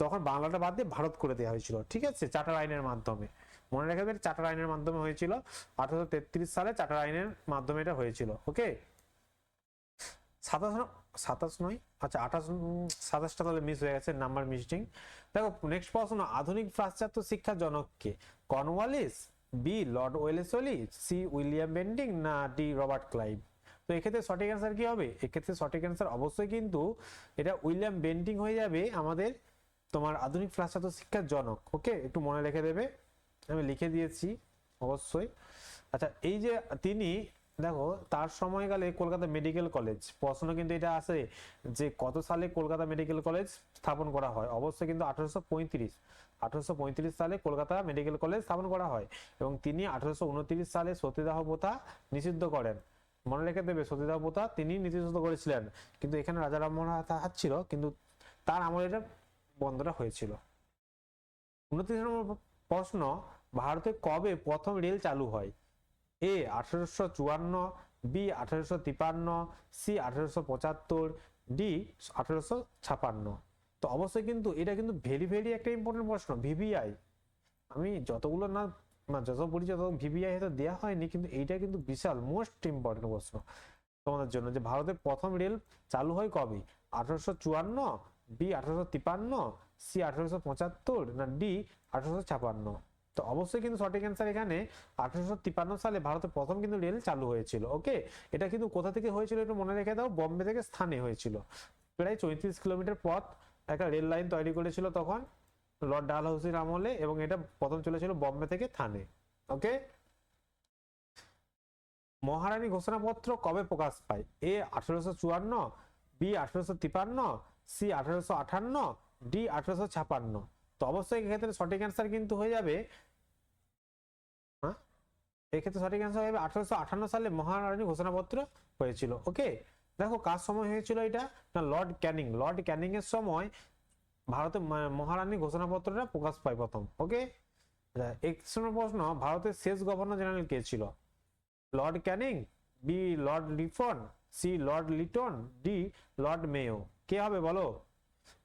তখন বাংলাটা বাদ দিয়ে ভারত করে দেওয়া হয়েছিল। ঠিক আছে, চার্টার আইনের মাধ্যমে, মনে রাখবে চার্টার আইনের মাধ্যমে হয়েছিল, 1833 সালে চার্টার আইনের মাধ্যমে এটা হয়েছিল। ওকে, 27 নয়, আচ্ছা 27টা তাহলে মিস হয়ে গেছে, নাম্বার মিস্টিং। দেখো নেক্সট প্রশ্ন, আধুনিক পাশ্চাত্য শিক্ষার জনক কে? Cornwallis, B Lord Wellesley, C William Bentinck, না ডি রবার্ট ক্লাইভ? তো এক্ষেত্রে সঠিক অ্যান্সার কি হবে? এক্ষেত্রে সঠিক অ্যান্সার অবশ্যই কিন্তু এটা উইলিয়াম বেন্টিং হয়ে যাবে আমাদের তোমার আধুনিক পাশ্চাত্য শিক্ষার জনক। ওকে, একটু মনে রেখে দেবে, আমি লিখে দিয়েছি অবশ্যই। আচ্ছা, এই যে তিনি, দেখো তার সময়কালে কলকাতা মেডিকেল কলেজ, প্রশ্ন কিন্তু এটা আসে যে কত সালে কলকাতা মেডিকেল কলেজ স্থাপন করা হয়? অবশ্যই কিন্তু 1835 সালে কলকাতা মেডিকেল কলেজ স্থাপন করা হয়, এবং তিনি 1829 সালে সতীদাহ প্রথা নিষিদ্ধ করেন। মনে রেখে দেবে, সতীদাহ প্রথা তিনি নিষিদ্ধ করেছিলেন, কিন্তু এখানে রাজা রামমোহন রায় ছিল, কিন্তু তার আমলে এটা বন্ধটা হয়েছিল। 29 নম্বর প্রশ্ন, ভারতে কবে প্রথম রেল চালু হয়? এ 1854, বি 1853, সি 1875, ডি 1856? তো অবশ্যই কিন্তু এটা কিন্তু ভেরি ভেরি একটা ইম্পর্টেন্ট প্রশ্ন। ভিভিআই, আমি যতগুলো না যত পড়ি যত ভিভিআই হয়তো দেওয়া হয়নি, কিন্তু এইটা কিন্তু বিশাল মোস্ট ইম্পর্টেন্ট প্রশ্ন তোমাদের জন্য, যে ভারতের প্রথম রেল চালু হয় কবে? 1854, বি 1853, সি 1875, না ডি 1856? তো অবশ্যই কিন্তু সঠিক অ্যান্সার এখানে 1853 সালে ভারতে প্রথম কিন্তু রেল চালু হয়েছিল। ওকে, এটা কিন্তু কোথা থেকে হয়েছিল একটু মনে রেখে দাও, বোম্বে থেকে স্থানে হয়েছিল। প্রায় 34 কিলোমিটার পথ একটা রেল লাইন তৈরি করেছিল তখন লর্ড ডালহৌসির আমলে, এবং এটা প্রথম চলেছিল বোম্বে থেকে থানে। ওকে, মহারানী ঘোষণাপত্র কবে প্রকাশ পায়? এ 1854, বি 1853, সি 1858, ডি 1856? তো অবশ্যই এক্ষেত্রে সঠিক অ্যান্সার কিন্তু হয়ে যাবে, এক্ষেত্রে সঠিক অ্যান্সার হবে 1858 সালে মহারানী ঘোষণাপত্র হয়েছিল। ওকে, দেখো কার সময় হয়েছিল এটা, না লর্ড ক্যানিং, লর্ড ক্যানিং এর সময় ভারতে মহারানী ঘোষণাপত্রটা প্রকাশ পায় প্রথম। ওকে, প্রশ্ন, ভারতের শেষ গভর্নর জেনারেল কে ছিল? Lord Canning, B Lord Lifton, C Lord Lytton, D Lord Mayo? কে হবে বলো?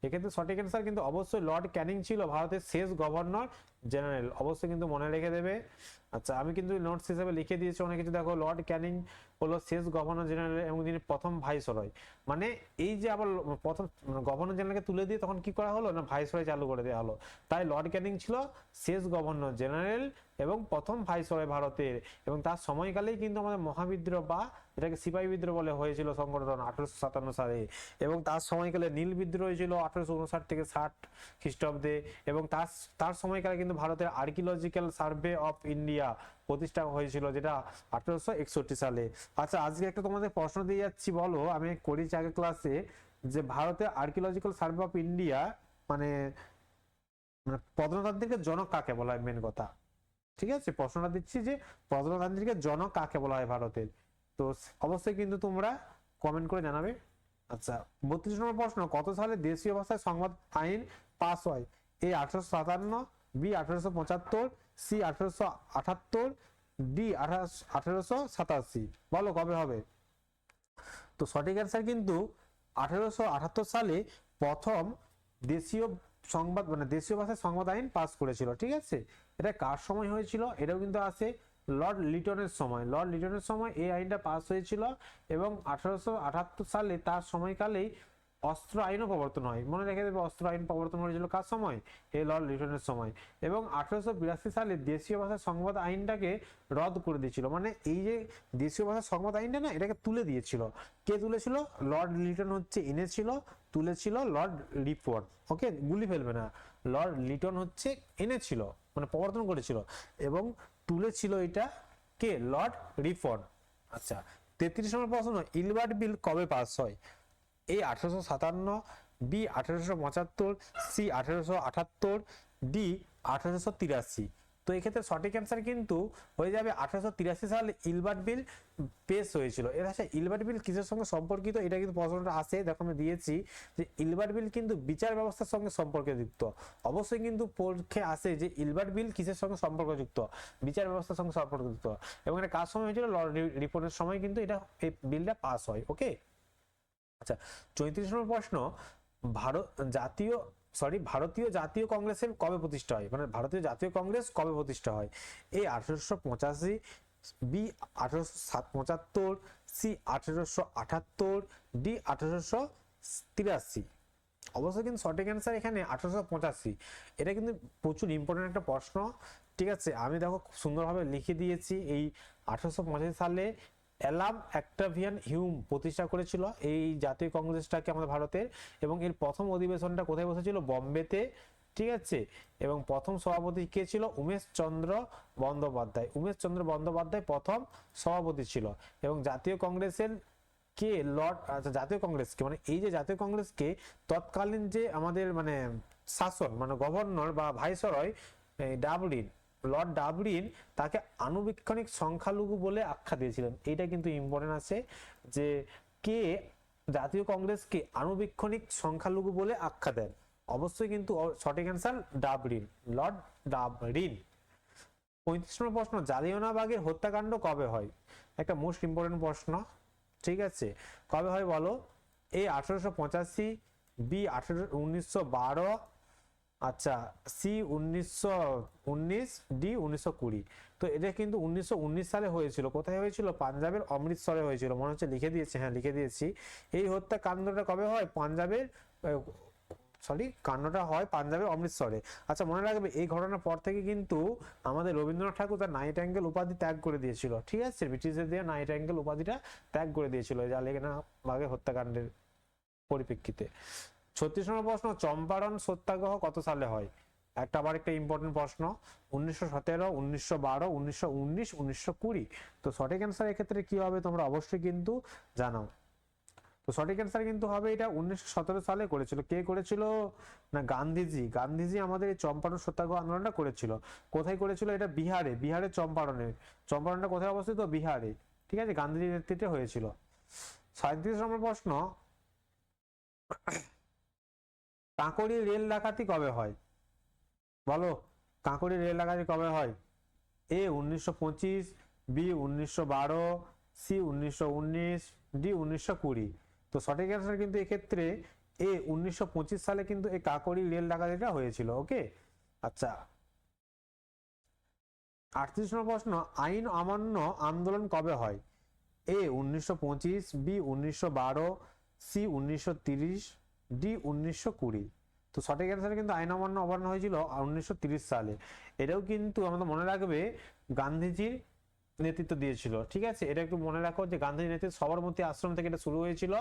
এক্ষেত্রে সঠিক অ্যান্সার কিন্তু অবশ্যই লর্ড ক্যানিং ছিল ভারতের শেষ গভর্নর জেনারেল, অবশ্যই কিন্তু মনে রেখে দেবে। আচ্ছা, আমি কিন্তু নোটস হিসেবে লিখে দিয়েছি অনেক কিছু। দেখো লর্ড ক্যানিং হলো শেষ গভর্নর জেনারেল এবং তিনি প্রথম ভাইসরয়। মানে এই যে আবার প্রথম গভর্নর জেনারেলকে তুলে দিয়ে তখন কি করা হলো, না ভাইসরয় চালু করে দেওয়া হলো। তাই লর্ড ক্যানিং ছিল শেষ গভর্নর জেনারেল এবং প্রথম ভাইসরয় ভারতের, এবং তার সময়কালেই কিন্তু আমাদের মহাবিদ্রোহ বা এটাকে সিপাহী বিদ্রোহ বলে হয়েছিল সংগঠন 1857 সালে, এবং তার সময়কালে নীল বিদ্রোহ হয়েছিল 1859 থেকে 60 খ্রিস্টাব্দে, এবং তার সময়কালে কিন্তু ভারতের আর্কিওলজিক্যাল সার্ভে অফ ইন্ডিয়া প্রতিষ্ঠা হয়েছিল, যেটা 1861 সালে। আচ্ছা, আজকে একটা তোমাদের প্রশ্ন দিয়ে যাচ্ছি, বলো, আমি করেছি আগে ক্লাসে, যে ভারতের আর্কিওলজিক্যাল সার্ভে অফ ইন্ডিয়া মানে প্রত্নতান্ত্রিকের জনক কাকে বলা হয়, মেন কথা। ঠিক আছে, প্রশ্নটা দিচ্ছি যে প্রত্নতান্ত্রিকের জনক কাকে বলা হয় ভারতের, তো অবশ্যই কিন্তু তোমরা কমেন্ট করে জানাবে। আচ্ছা, 32 নম্বর প্রশ্ন, কত সালে দেশীয় ভাষায় সংবাদ আইন পাস হয়? এ 1857, বি 1875, সি 1878, ডি 1887? বলো কবে হবে? তো সঠিক অ্যান্সার কিন্তু 1878 সালে প্রথম দেশীয় সংবাদ দেশীয় ভাষায় সংবাদ আইন পাস করেছিল। ঠিক আছে, এটা কার সময় হয়েছিল? এটাও কিন্তু আছে লর্ড লিটনের সময়। লর্ড লিটনের সময় এই আইনটা পাস হয়েছিল, এবং 1878 সালে তার সময়কালেই অস্ত্র আইনও প্রবর্তন হয়। মনে রেখে দেবে, অস্ত্র আইন প্রবর্তন হয়েছিল কার সময়? এই লর্ড লিটনের সময়। এবং 1882 সালে দেশীয় ভাষার সংবাদ আইনটাকে রদ করে দিয়েছিল। মানে এই যে দেশীয় ভাষার সংবাদ আইনটা না, এটাকে তুলে দিয়েছিল। কে তুলেছিল? লর্ড লিটন হচ্ছে এনেছিল, তুলেছিল লর্ড রিপন। ওকে, গুলি ফেলবে না, লর্ড লিটন হচ্ছে এনেছিল মানে প্রবর্তন করেছিল, এবং তুলেছিল এটা কে? লর্ড রিপন। আচ্ছা, 33 নম্বর প্রশ্ন, ইলবার্ট বিল কবে পাস হয়? এ 1857, বি 1875, সি 1878, ডি 1883? তো তো এক্ষেত্রে সঠিক অ্যান্সার কিন্তু হয়ে যাবে 1883 সালে ইলবার্ট বিল পেশ হয়েছিল। এর সাথে ইলবার্ট বিল কিসের সঙ্গে সম্পর্কিত, এটা কিন্তু প্রশ্নটা আসে, দেখো আমি দিয়েছি যে ইলবার্ট বিল কিন্তু বিচার ব্যবস্থার সঙ্গে সম্পর্কযুক্ত। অবশ্যই কিন্তু পরীক্ষায় আসে যে ইলবার্ট বিল কিসের সঙ্গে সম্পর্কযুক্ত, বিচার ব্যবস্থার সঙ্গে সম্পর্কযুক্ত, এবং এটা কার সময় হয়েছিল, লর্ড রিপনের সময় কিন্তু এটা এই বিলটা পাস হয়। ওকে, আচ্ছা 34 নম্বর প্রশ্ন, ভারতীয় জাতীয় কংগ্রেসের কবে প্রতিষ্ঠা হয়, মানে ভারতীয় জাতীয় কংগ্রেস কবে প্রতিষ্ঠা হয়? এ 1885, বি 1875, সি 1878, ডি 1883। অবশ্যই কিন্তু সঠিক অ্যান্সার এখানে 1885। এটা কিন্তু প্রচুর ইম্পর্টেন্ট একটা প্রশ্ন। ঠিক আছে, আমি দেখো খুব সুন্দরভাবে লিখে দিয়েছি। এই 1885 সালে অ্যালাম অক্টাভিয়ান হিউম প্রতিষ্ঠা করেছিল এই জাতীয় কংগ্রেসটাকে আমাদের ভারতের, এবং এর প্রথম অধিবেশনটা কোথায় বসেছিল, বোম্বেতে। ঠিক আছে, এবং প্রথম সভাপতি কে ছিল, উমেশ চন্দ্র বন্দ্যোপাধ্যায় প্রথম সভাপতি ছিল। এবং জাতীয় কংগ্রেসের কে জাতীয় কংগ্রেসকে, মানে এই যে জাতীয় কংগ্রেসকে তৎকালীন যে আমাদের মানে শাসন, মানে গভর্নর বা ভাইসরয় লর্ড ডাবলিন তাকে আনুবীক্ষণিক সংখ্যালঘু বলে আখ্যা দিয়েছিলেন। এটা কিন্তু ইম্পর্টেন্ট আছে যে কে জাতীয় কংগ্রেসকে আনুবীক্ষণিক সংখ্যালঘু বলে আখ্যা দেন। অবশ্যই কিন্তু সঠিক অ্যান্সার লর্ড ডাবলিন। 35 নম্বর প্রশ্ন, জালিয়ানওয়ালাবাগের হত্যাকাণ্ড কবে হয়? একটা মোস্ট ইম্পর্টেন্ট প্রশ্ন। ঠিক আছে, কবে হয় বলো? এ 1885, বি 1912, আচ্ছা সি 1919, ডি 1920। তো এটা কিন্তু 1919 সালে হয়েছিল। কোথায় হয়েছিল? পাঞ্জাবের অমৃতসরে হয়েছিল। মনে হচ্ছে লিখে দিয়েছি, হ্যাঁ লিখে দিয়েছি। এই হত্যাকাণ্ডটা কবে হয়? কাণ্ডটা হয় পাঞ্জাবের অমৃতসরে। আচ্ছা মনে রাখবে, এই ঘটনার পর থেকে কিন্তু আমাদের রবীন্দ্রনাথ ঠাকুর তার নাইটিঙ্গেল উপাধি ত্যাগ করে দিয়েছিল। ঠিক আছে, ব্রিটিশদের দিয়ে নাইটিঙ্গেল উপাধিটা ত্যাগ করে দিয়েছিল জালিয়ানওয়ালাবাগের হত্যাকাণ্ডের পরিপ্রেক্ষিতে। 36 নম্বর প্রশ্ন, চম্পারণ সত্যাগ্রহ কত সালে হয়? আবার একটা ইম্পর্টেন্ট প্রশ্ন। 1917, 1912, 1919, 1920। তো সঠিক অ্যান্সার এক্ষেত্রে কি হবে তোমরা অবশ্যই কিন্তু জানাও। তো সঠিক অ্যান্সার কিন্তু হবে এটা 1917 সালে করেছিল। কে করেছিল? না গান্ধীজি আমাদের এই চম্পারণ সত্যাগ্রহ আন্দোলনটা করেছিল। কোথায় করেছিল? এটা বিহারে চম্পারণটা কোথায় অবস্থিত? বিহারে। ঠিক আছে, গান্ধীজির নেতৃত্বে হয়েছিল। 37 নম্বর প্রশ্ন, কাঁকড়ি রেল ডাকাতি কবে হয়? বলো, কাঁকড়ি রেল ডাকাতি কবে হয়? এ 1925, বি 1912, সি 1919, ডি 1920। তো সঠিক অ্যান্সার কিন্তু এক্ষেত্রে এ 1925 সালে কিন্তু এই কাঁকড়ি রেল ডাকাতিটা হয়েছিল। ওকে, আচ্ছা 38 নম্বর প্রশ্ন, আইন অমান্য আন্দোলন কবে হয়? এ 1925, বি 1912, সি 1930, ডি 1920। তো সঠিক অ্যান্সার কিন্তু আইন অমান্য হয়েছিল 1930 সালে। এটাও কিন্তু আমাদের মনে রাখবে গান্ধীজির নেতৃত্ব দিয়েছিল। ঠিক আছে, এটা একটু মনে রাখো যে গান্ধীজির নেতৃত্বে সবরমতী আশ্রম থেকে এটা শুরু হয়েছিল,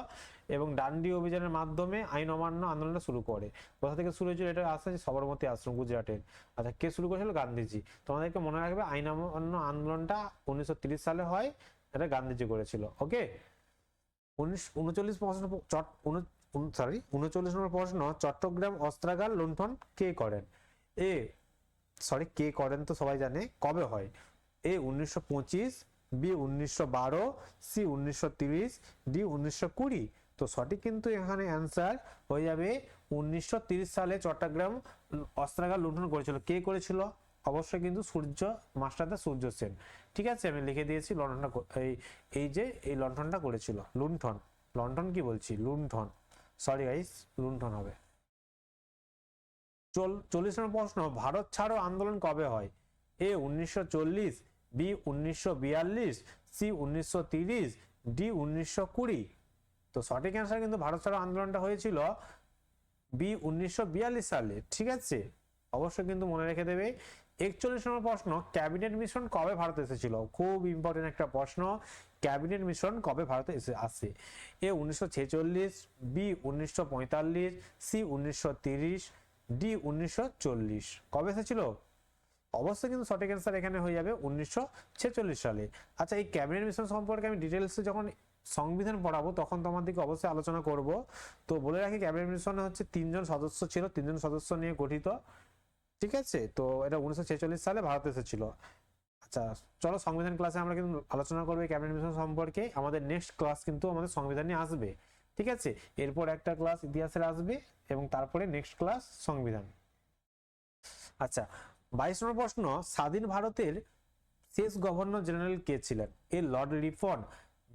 এবং ডান্ডি অভিযানের মাধ্যমে আইন অমান্য আন্দোলনটা শুরু করে। কোথা থেকে শুরু হয়েছিল? এটা আসছে সবরমতী আশ্রম, গুজরাটের। আচ্ছা, কে শুরু করেছিল? গান্ধীজি। তোমাদেরকে মনে রাখবে আইন অমান্য আন্দোলনটা 1930 সালে হয়, এটা গান্ধীজি করেছিল। ওকে, 39 নম্বর প্রশ্ন, চট্টগ্রাম অস্ত্রাগার লুণ্ঠন কে করেন? কে করেন তো সবাই জানে। কবে হয়? এ 1925, বি 1912, সি 1930, ডি 1920। তো সঠিক কিন্তু এখানে অ্যান্সার হয়ে যাবে 1930 সালে চট্টগ্রাম অস্ত্রাগার লুণ্ঠন করেছিল। কে করেছিল? অবশ্যই কিন্তু মাস্টারদা সূর্য সেন। ঠিক আছে, আমি লিখে দিয়েছি লুণ্ঠনটা এই লুণ্ঠনটা করেছিল। লুণ্ঠন কি বলছি, লুণ্ঠন, সরি গাইস, লুণ্ঠন হবে। 40 নম্বর প্রশ্ন, ভারত ছাড়ো আন্দোলন কবে হয়? এ 1940, বি 1942, সি 1930, ডি 1920। তো সঠিক অ্যান্সার কিন্তু ভারত ছাড়ো আন্দোলনটা হয়েছিল বি 1942 সালে। ঠিক আছে, অবশ্যই কিন্তু মনে রেখে দেবে। 41 নম্বর প্রশ্ন, ক্যাবিনেট মিশন কবে ভারতে এসেছিল? খুব ইম্পর্টেন্ট একটা প্রশ্ন। ক্যাবিনেট মিশন কবে ভারতে আসে? এ 1946, বি 1945, সি 1930, ডি 1940। কবে এসেছিল? অবশ্যই কিন্তু সঠিক অ্যান্সার এখানে হয়ে যাবে 1946 সালে। আচ্ছা, এই ক্যাবিনেট মিশন সম্পর্কে আমি ডিটেলসে যখন সংবিধান পড়াবো তখন তোমাদেরকে অবশ্যই আলোচনা করব। তো বলে রাখি, ক্যাবিনেট মিশন হচ্ছে 3 জন সদস্য ছিল, 3 জন সদস্য নিয়ে গঠিত। ঠিক আছে, তো এটা 1946 সালে ভারতে এসেছিল। আচ্ছা, চলো সংবিধান ক্লাসে আমরা কিন্তু আলোচনা করবো ক্যাবিনেট মিশন সম্পর্কে। আমাদের নেক্সট ক্লাস কিন্তু আমাদের সংবিধান নিয়ে আসবে, ঠিক আছে। এরপর একটা ক্লাস ইতিহাসের আসবে এবং তারপরে নেক্সট ক্লাস সংবিধান। আচ্ছা, 22 নম্বর প্রশ্ন, স্বাধীন ভারতের শেষ গভর্নর জেনারেল কে ছিলেন? A Lord Ripon,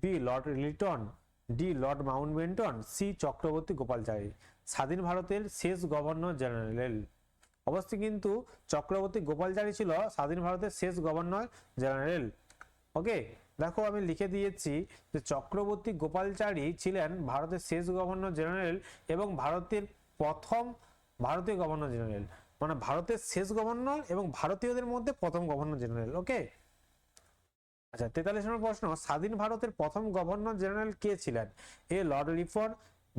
B Lord Lytton, D Lord Mountbatten, C Chakravarti Gopalachari. স্বাধীন ভারতের শেষ গভর্নর জেনারেল অবশ্যই কিন্তু চক্রবর্তী গোপালচারী ছিল স্বাধীন ভারতের শেষ গভর্নর জেনারেল। ওকে, দেখো আমি লিখে দিয়েছি যে চক্রবর্তী গোপালচারী ছিলেন ভারতের শেষ গভর্নর জেনারেল এবং ভারতের প্রথম ভারতীয় গভর্নর জেনারেল, মানে ভারতের শেষ গভর্নর এবং ভারতীয়দের মধ্যে প্রথম গভর্নর জেনারেল। ওকে, আচ্ছা 43 নম্বর প্রশ্ন, স্বাধীন ভারতের প্রথম গভর্নর জেনারেল কে ছিলেন? A Lord Ripon,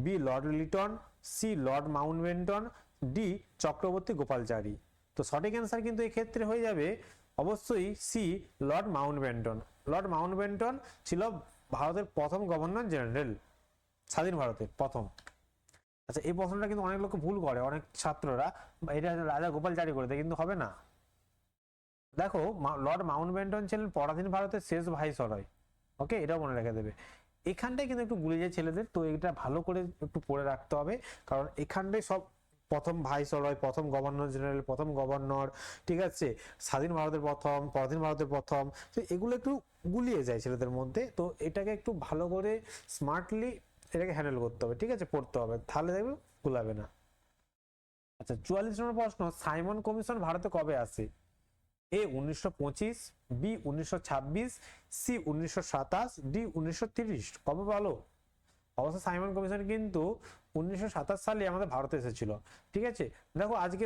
B Lord Lytton, C Lord Mountbatten, D Chakravarti Gopalachari. তো সঠিক অ্যান্সার কিন্তু এই ক্ষেত্রে হয়ে যাবে অবশ্যই C Lord Mountbatten. Lord Mountbatten ছিল ভারতের প্রথম গভর্নর জেনারেল, স্বাধীন ভারতের প্রথম। আচ্ছা, এই প্রশ্নটা কিন্তু অনেক লোক ভুল করে, অনেক ছাত্ররা এটা রাজা গোপালচারী করে দেয়, কিন্তু হবে না। দেখো, লর্ড মাউন্টব্যাটেন ছিলেন পরাধীন ভারতের শেষ ভাইসরয়। ওকে, এটাও মনে রেখে দেবে। এখানটায় কিন্তু একটু গুলিয়ে যায় ছেলেদের, তো এটা ভালো করে একটু পড়ে রাখতে হবে, কারণ এখানটায় সব প্রথম ভাইসরয়, প্রথম গভর্নর জেনারেল, প্রথম গভর্নর, ঠিক আছে, স্বাধীন ভারতের প্রথম, পরাধীন ভারতের প্রথম, তো এগুলো একটু গুলিয়ে যায় ছেলেদের মধ্যে। তো এটাকে একটু ভালো করে স্মার্টলি এটাকে হ্যান্ডেল করতে হবে, ঠিক আছে, পড়তে হবে, তাহলে দেখবে গুলাবে না। আচ্ছা 44 নম্বর প্রশ্ন, সাইমন কমিশন ভারতে কবে আসে? এ 1925, বি 1926, সি 1927, ডি 1930। কবে বলো? অবশ্য সাইমন কমিশন কিন্তু 1927 সালে আমাদের ভারতে এসেছিল, ঠিক আছে। দেখো আজকে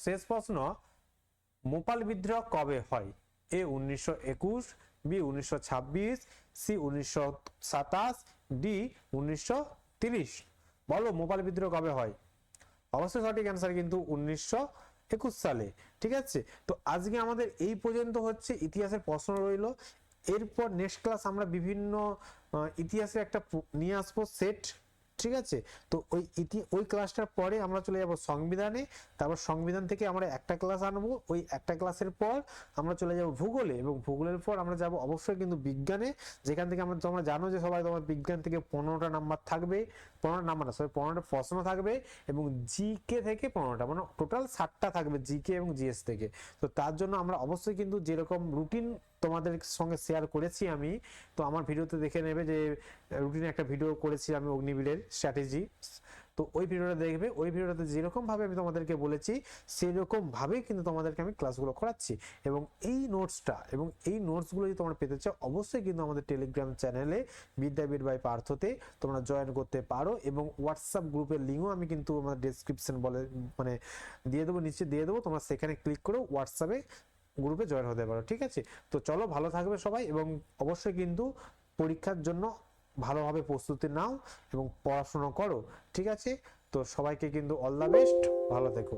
শেষ প্রশ্ন, মোপাল বিদ্রোহ কবে হয়? এ 1921, বি 1926, সি 1927, ডি 1930। বলো মোপাল বিদ্রোহ কবে হয়? অবশ্যই সঠিক অ্যান্সার কিন্তু 1921 সালে, ঠিক আছে। তো আজকে আমাদের এই পর্যন্ত হচ্ছে ইতিহাসের প্রশ্ন রইল। এরপর নেক্সট ক্লাস আমরা বিভিন্ন ইতিহাসের একটা নিয়ে আসবো সেট, ঠিক আছে। তো ওই ক্লাসটার পরে আমরা চলে যাব সংবিধানে, তারপর সংবিধান থেকে আমরা একটা ক্লাস আনবো, ওই একটা ক্লাসের পর আমরা চলে যাব ভূগোলে, এবং ভূগোলের পর আমরা যাব অবশ্যই কিন্তু বিজ্ঞানে, যেখান থেকে তোমরা জানো যে সবাই তোমার বিজ্ঞান থেকে 15টা নাম্বার থাকবে, 15টা নাম্বার না সরি 15টা প্রশ্ন থাকবে, এবং জিকে থেকে 15টা, মানে টোটাল 60টা থাকবে জিকে এবং জিএস থেকে। তো তার জন্য আমরা অবশ্যই কিন্তু যেরকম রুটিন তোমাদের সঙ্গে শেয়ার করেছি আমি, তো আমার ভিডিওতে দেখে নেবে যে রুটিনে একটা ভিডিও করেছি আমি অগ্নিবীরের স্ট্র্যাটেজি, তো ওই ভিডিওটা দেখবে। ওই ভিডিওটাতে যেরকম ভাবে আমি তোমাদেরকে বলেছি সেই রকম ভাবেই কিন্তু তোমাদেরকে আমি ক্লাসগুলো করাচ্ছি। এবং এই নোটসটা এবং এই নোটসগুলো যদি তোমরা পেতে চাও অবশ্যই কিন্তু আমাদের টেলিগ্রাম চ্যানেলে বিদ্যাপীঠ বাই পার্থতে তোমরা জয়েন করতে পারো, এবং হোয়াটসঅ্যাপ গ্রুপের লিঙ্কও আমি কিন্তু আমার ডেসক্রিপশন মানে দিয়ে দেবো, নিচে দিয়ে দেবো, তোমরা সেখানে ক্লিক করে হোয়াটসঅ্যাপে গ্রুপে জয়েন হতে পারো, ঠিক আছে। তো চলো, ভালো থাকবে সবাই, এবং অবশ্যই কিন্তু পরীক্ষার জন্য ভালোভাবে প্রস্তুতি নাও এবং পড়াশোনা করো, ঠিক আছে। তো সবাইকে কিন্তু অল দ্য বেস্ট, ভালো থেকো।